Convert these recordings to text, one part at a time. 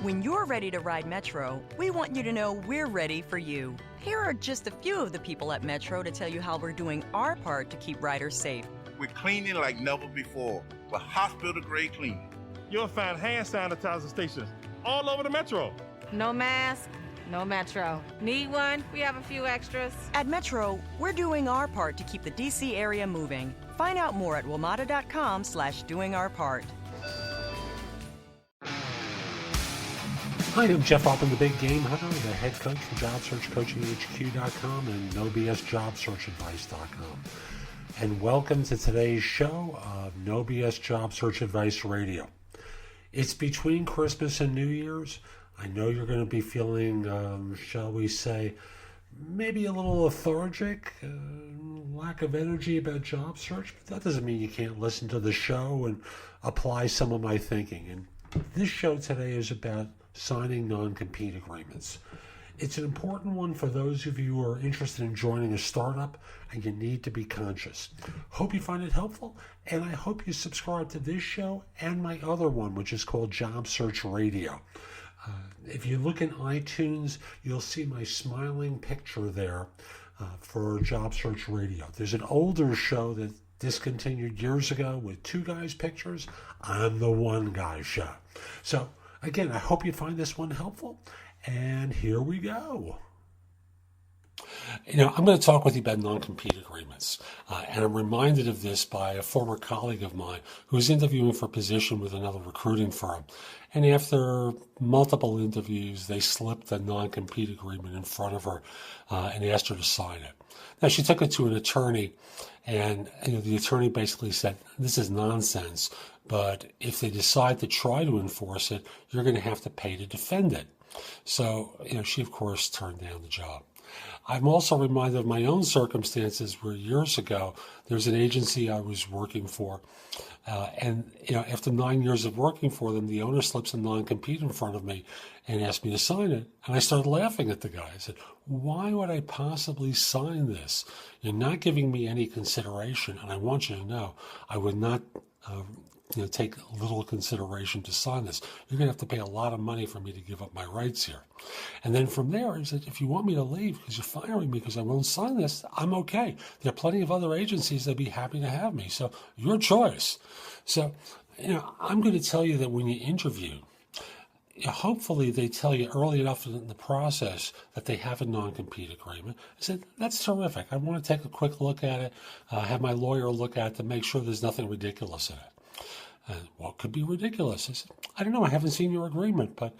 When you're ready to ride Metro, we want you to know we're ready for you. Here are just a few of the people at Metro to tell you how we're doing our part to keep riders safe. We're cleaning like never before with hospital-grade cleaning. You'll find hand sanitizer stations all over the Metro. No mask, no Metro. Need one? We have a few extras. At Metro, we're doing our part to keep the D.C. area moving. Find out more at WMATA.com/doingourpart. Hi, I'm Jeff Altman, the Big Game Hunter, the head coach for JobSearch.Coaching.HQ.com and NoBSJobSearchAdvice.com. And welcome to today's show of No BS Job Search Advice Radio. It's between Christmas and New Year's. I know you're going to be feeling, shall we say, maybe a little lethargic, lack of energy about job search, but that doesn't mean you can't listen to the show and apply some of my thinking. And this show today is about signing non-compete agreements. It's an important one for those of you who are interested in joining a startup and you need to be conscious. Hope you find it helpful, and I hope you subscribe to this show and my other one, which is called Job Search Radio. If you look in iTunes, you'll see my smiling picture there for Job Search Radio. There's an older show that discontinued years ago with two guys' pictures. I'm the one guy show. So again, I hope you find this one helpful, and here we go. I'm going to talk with you about non-compete agreements, and I'm reminded of this by a former colleague of mine who was interviewing for a position with another recruiting firm, and after multiple interviews, they slipped a non-compete agreement in front of her and asked her to sign it. Now, she took it to an attorney, and the attorney basically said, this is nonsense, but if they decide to try to enforce it, you're going to have to pay to defend it. So, she, of course, turned down the job. I'm also reminded of my own circumstances where years ago, there's an agency I was working for, and after 9 years of working for them, the owner slips a non-compete in front of me and asked me to sign it. And I started laughing at the guy. I said, why would I possibly sign this? You're not giving me any consideration, and I want you to know I would not take little consideration to sign this. You're going to have to pay a lot of money for me to give up my rights here. And then from there, he said, if you want me to leave because you're firing me because I won't sign this, I'm okay. There are plenty of other agencies that'd be happy to have me. So your choice. So, I'm going to tell you that when you interview, hopefully they tell you early enough in the process that they have a non-compete agreement. I said, that's terrific. I want to take a quick look at it, have my lawyer look at it to make sure there's nothing ridiculous in it. What could be ridiculous? I said, I don't know. I haven't seen your agreement, but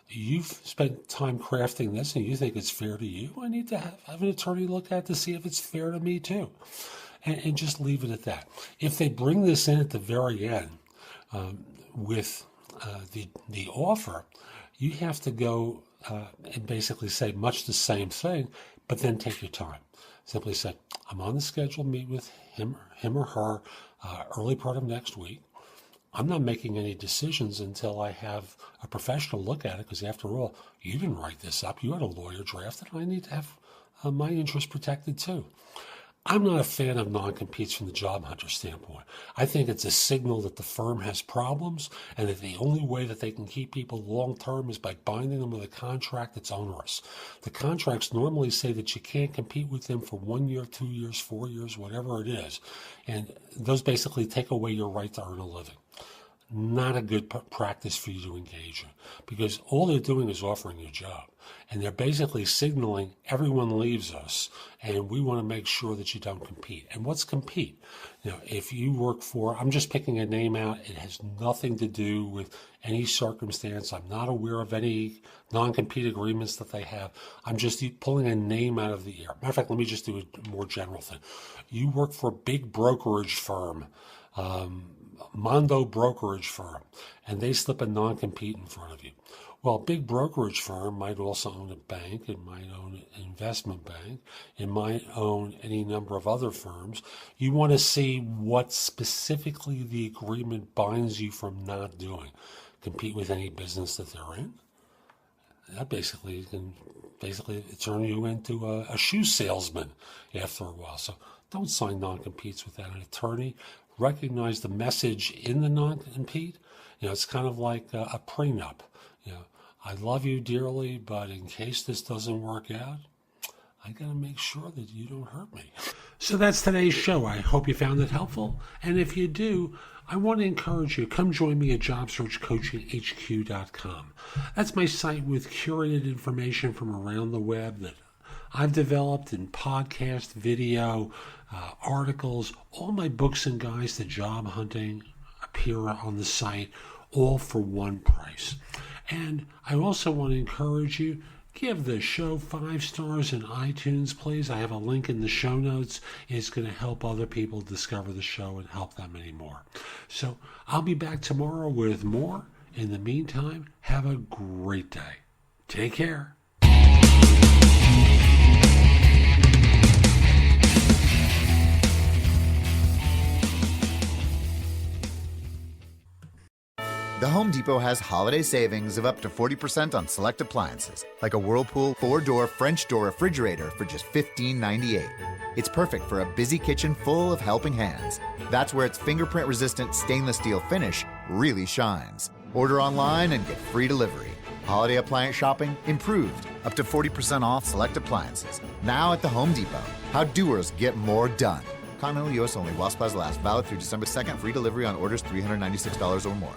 you've spent time crafting this and you think it's fair to you. I need to have an attorney look at it to see if it's fair to me too. And just leave it at that. If they bring this in at the very end with the offer, you have to go and basically say much the same thing, but then take your time. Simply say, I'm on the schedule to meet with him or her early part of next week. I'm not making any decisions until I have a professional look at it, because after all, you didn't write this up. You had a lawyer draft it. I need to have my interests protected too. I'm not a fan of non-competes from the job hunter standpoint. I think it's a signal that the firm has problems and that the only way that they can keep people long-term is by binding them with a contract that's onerous. The contracts normally say that you can't compete with them for 1 year, 2 years, 4 years, whatever it is. And those basically take away your right to earn a living. Not a good practice for you to engage in, because all they're doing is offering you a job. And they're basically signaling everyone leaves us and we want to make sure that you don't compete. And what's compete? If you work for, I'm just picking a name out. It has nothing to do with any circumstance. I'm not aware of any non-compete agreements that they have. I'm just pulling a name out of the air. Matter of fact, let me just do a more general thing. You work for a big brokerage firm, Mondo brokerage firm, and they slip a non-compete in front of you. Well, a big brokerage firm might also own a bank, it might own an investment bank, it might own any number of other firms. You want to see what specifically the agreement binds you from not doing. Compete with any business that they're in. That basically can turn you into a shoe salesman after a while. So don't sign non-competes without an attorney. Recognize the message in the non-compete. It's kind of like a prenup. I love you dearly, but in case this doesn't work out, I got to make sure that you don't hurt me. So that's today's show. I hope you found it helpful. And if you do, I want to encourage you, come join me at JobSearch.CoachingHQ.com. That's my site with curated information from around the web that I've developed in podcast, video, articles. All my books and guides to job hunting appear on the site, all for one price. And I also want to encourage you, give the show 5 stars in iTunes, please. I have a link in the show notes. It's going to help other people discover the show and help them anymore. So I'll be back tomorrow with more. In the meantime, have a great day. Take care. The Home Depot has holiday savings of up to 40% on select appliances, like a Whirlpool 4-door French door refrigerator for just $15.98. It's perfect for a busy kitchen full of helping hands. That's where its fingerprint-resistant stainless steel finish really shines. Order online and get free delivery. Holiday appliance shopping improved, up to 40% off select appliances. Now at the Home Depot. How doers get more done. Continental U.S. only while supplies last. Valid through December 2nd. Free delivery on orders $396 or more.